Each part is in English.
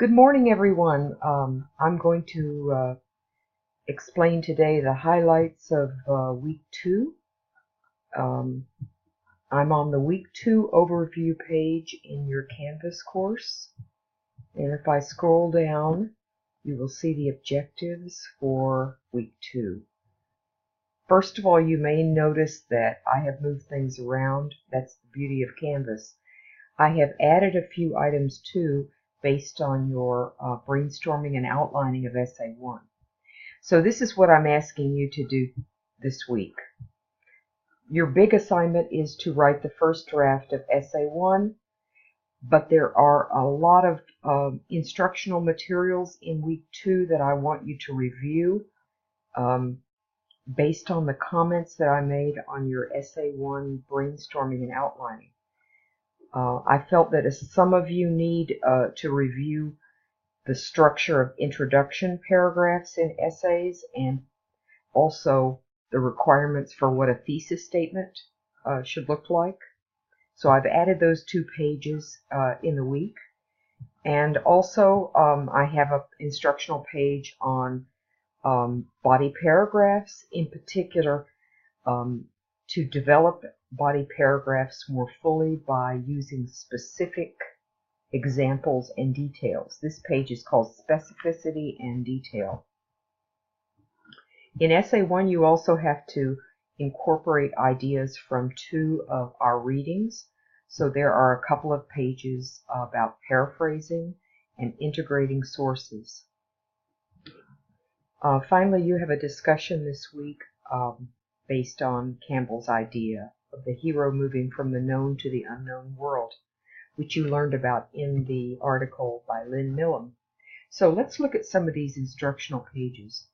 Good morning, everyone. I'm going to explain today the highlights of week 2. Um, I'm on the week 2 overview page in your Canvas course. And if I scroll down, you will see the objectives for week 2. First of all, you may notice that I have moved things around. That's the beauty of Canvas. I have added a few items too, based on your brainstorming and outlining of Essay 1. So this is what I'm asking you to do this week. Your big assignment is to write the first draft of Essay 1, but there are a lot of instructional materials in week 2 that I want you to review based on the comments that I made on your Essay 1 brainstorming and outlining. I felt that some of you need to review the structure of introduction paragraphs in essays and also the requirements for what a thesis statement should look like. So I've added those 2 pages in the week. And also I have an instructional page on body paragraphs, in particular to develop body paragraphs more fully by using specific examples and details. This page is called Specificity and Detail. In Essay 1, you also have to incorporate ideas from 2 of our readings. So there are a couple of pages about paraphrasing and integrating sources. Finally, you have a discussion this week based on Campbell's idea of the hero moving from the known to the unknown world, which you learned about in the article by Lynn Millam. So let's look at some of these instructional pages.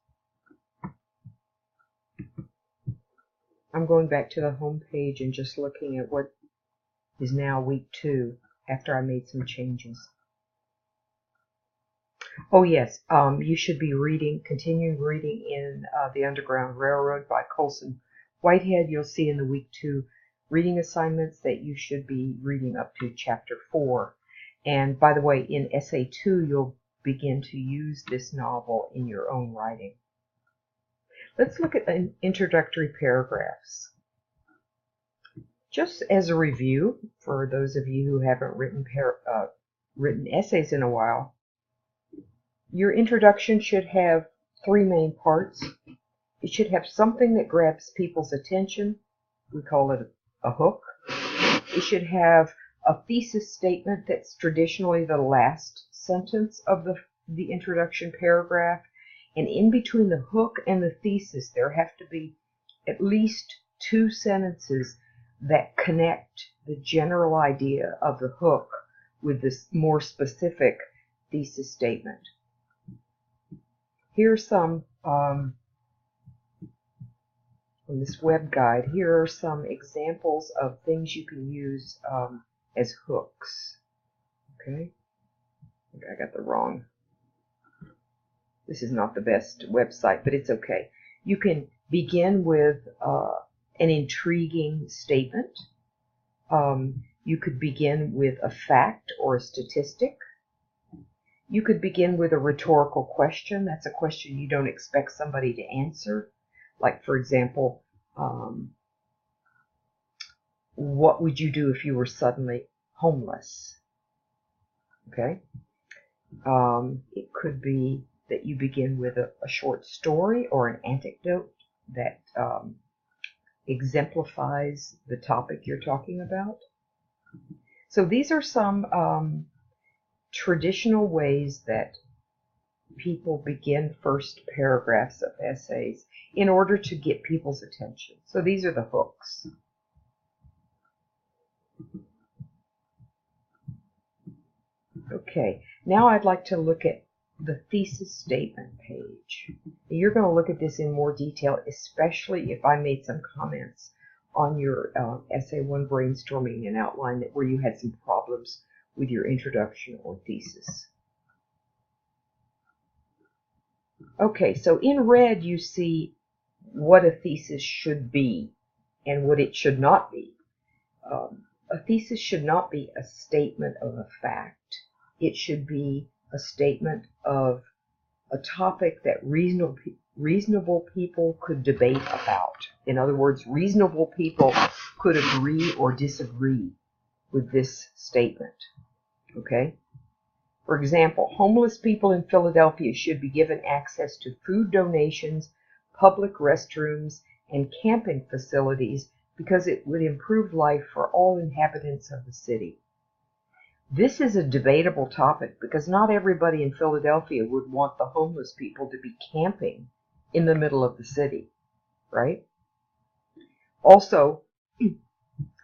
I'm going back to the home page and just looking at what is now week 2 after I made some changes. Oh yes, you should be continuing reading in The Underground Railroad by Colson Whitehead. You'll see in the week 2 reading assignments that you should be reading up to chapter 4. And by the way, in Essay 2, you'll begin to use this novel in your own writing. Let's look at the introductory paragraphs. Just as a review, for those of you who haven't written essays in a while, your introduction should have 3 main parts. It should have something that grabs people's attention. We call it a hook. It should have a thesis statement that's traditionally the last sentence of the introduction paragraph. And in between the hook and the thesis, there have to be at least 2 sentences that connect the general idea of the hook with this more specific thesis statement. Here's some, from this web guide, here are some examples of things you can use as hooks. Okay, I think I got the wrong. This is not the best website, but it's okay. You can begin with an intriguing statement. You could begin with a fact or a statistic. You could begin with a rhetorical question. That's a question you don't expect somebody to answer. Like, for example, what would you do if you were suddenly homeless? Okay. It could be that you begin with a short story or an anecdote that exemplifies the topic you're talking about. So these are some traditional ways that people begin first paragraphs of essays in order to get people's attention. So these are the hooks. Okay, now I'd like to look at the thesis statement page. You're going to look at this in more detail, especially if I made some comments on your Essay 1 brainstorming and outline where you had some problems with your introduction or thesis. Okay, so in red you see what a thesis should be and what it should not be. A thesis should not be a statement of a fact. It should be a statement of a topic that reasonable people could debate about. In other words, reasonable people could agree or disagree with this statement. Okay? For example, homeless people in Philadelphia should be given access to food donations, public restrooms, and camping facilities because it would improve life for all inhabitants of the city. This is a debatable topic because not everybody in Philadelphia would want the homeless people to be camping in the middle of the city, right? Also,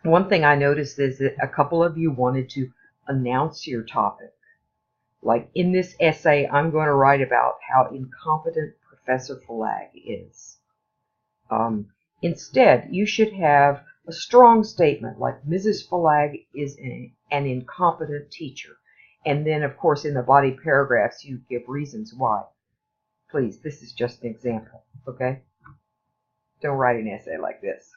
one thing I noticed is that a couple of you wanted to announce your topic. Like in this essay, I'm going to write about how incompetent Professor Flagg is. Instead, you should have a strong statement like Mrs. Flagg is an incompetent teacher. And then, of course, in the body paragraphs, you give reasons why. Please, this is just an example, okay? Don't write an essay like this.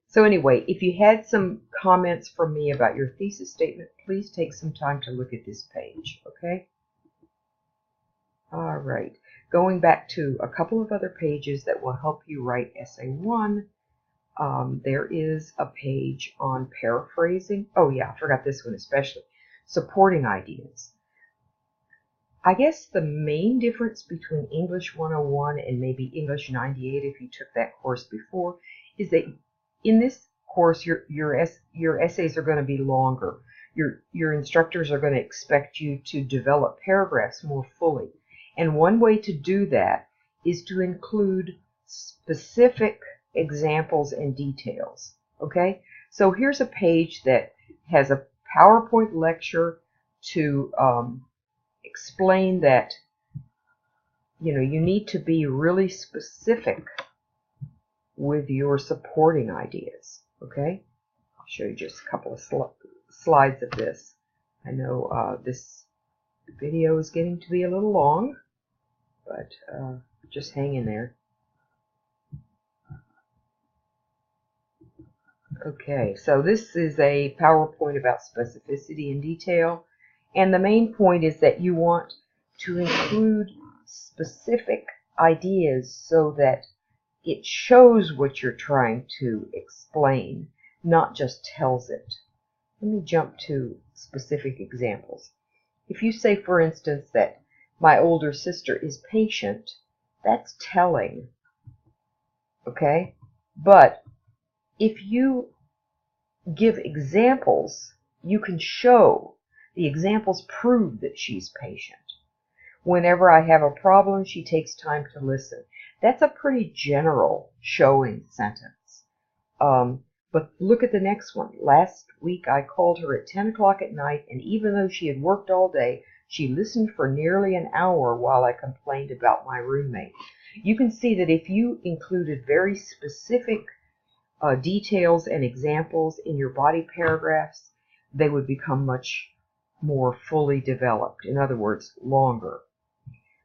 So anyway, if you had some comments from me about your thesis statement, please take some time to look at this page, okay? All right. Going back to a couple of other pages that will help you write essay 1, there is a page on paraphrasing. Oh yeah, I forgot this one especially. Supporting ideas. I guess the main difference between English 101 and maybe English 98, if you took that course before, is that in this course your essays are going to be longer. Your instructors are going to expect you to develop paragraphs more fully. And one way to do that is to include specific examples and details. Okay? So here's a page that has a PowerPoint lecture to explain that you need to be really specific with your supporting ideas. Okay? I'll show you just a couple of slides of this. I know this video is getting to be a little long, but just hang in there. Okay, so this is a PowerPoint about specificity and detail, and the main point is that you want to include specific ideas so that it shows what you're trying to explain, not just tells it. Let me jump to specific examples. If you say, for instance, that my older sister is patient, that's telling, okay? But if you give examples, you can show the examples prove that she's patient. Whenever I have a problem, she takes time to listen. That's a pretty general showing sentence. But look at the next one. Last week I called her at 10 o'clock at night, and even though she had worked all day, she listened for nearly an hour while I complained about my roommate. You can see that if you included very specific details and examples in your body paragraphs, they would become much more fully developed. In other words, longer.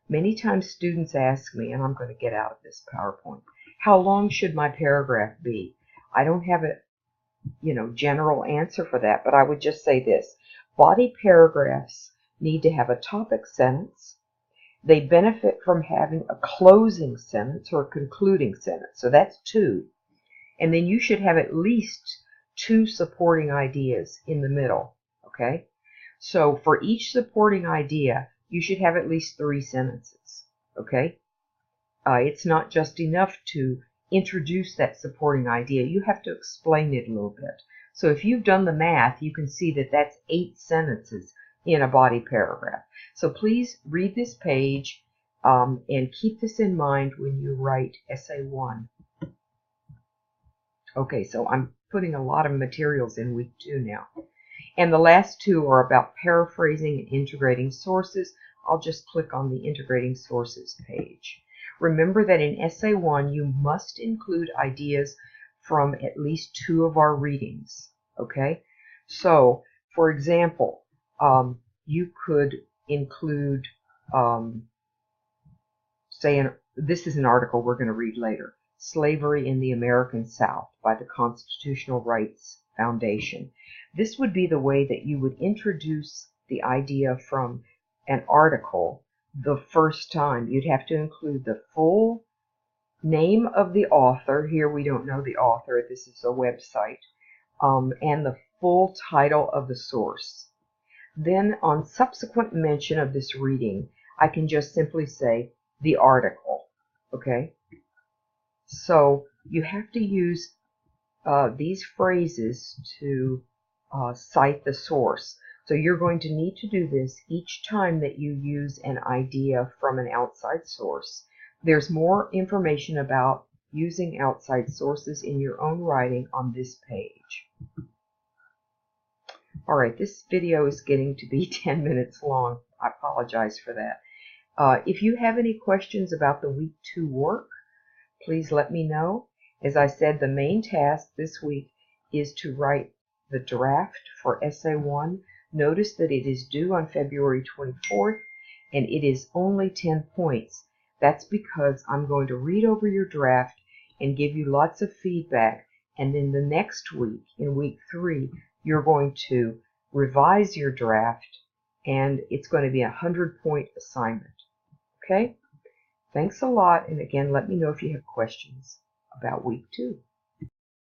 Many times students ask me, and I'm going to get out of this PowerPoint, how long should my paragraph be? I don't have a general answer for that, but I would just say this. Body paragraphs need to have a topic sentence. They benefit from having a closing sentence or a concluding sentence. So that's 2. And then you should have at least 2 supporting ideas in the middle. Okay? So for each supporting idea, you should have at least 3 sentences. Okay? It's not just enough to introduce that supporting idea. You have to explain it a little bit. So if you've done the math, you can see that that's 8 sentences in a body paragraph. So please read this page and keep this in mind when you write essay 1. Okay, so I'm putting a lot of materials in week 2 now. And the last 2 are about paraphrasing and integrating sources. I'll just click on the integrating sources page. Remember that in essay 1, you must include ideas from at least 2 of our readings. Okay? So, for example, you could include, this is an article we're going to read later, Slavery in the American South by the Constitutional Rights Foundation. This would be the way that you would introduce the idea from an article the first time, you'd have to include the full name of the author. Here we don't know the author. This is a website. And the full title of the source. Then on subsequent mention of this reading, I can just simply say the article. Okay? So you have to use these phrases to cite the source. So you're going to need to do this each time that you use an idea from an outside source. There's more information about using outside sources in your own writing on this page. Alright, this video is getting to be 10 minutes long. I apologize for that. If you have any questions about the week 2 work, please let me know. As I said, the main task this week is to write the draft for Essay 1. Notice that it is due on February 24th, and it is only 10 points. That's because I'm going to read over your draft and give you lots of feedback, and then the next week, in week 3, you're going to revise your draft, and it's going to be a 100-point assignment. Okay? Thanks a lot, and again, let me know if you have questions about week 2.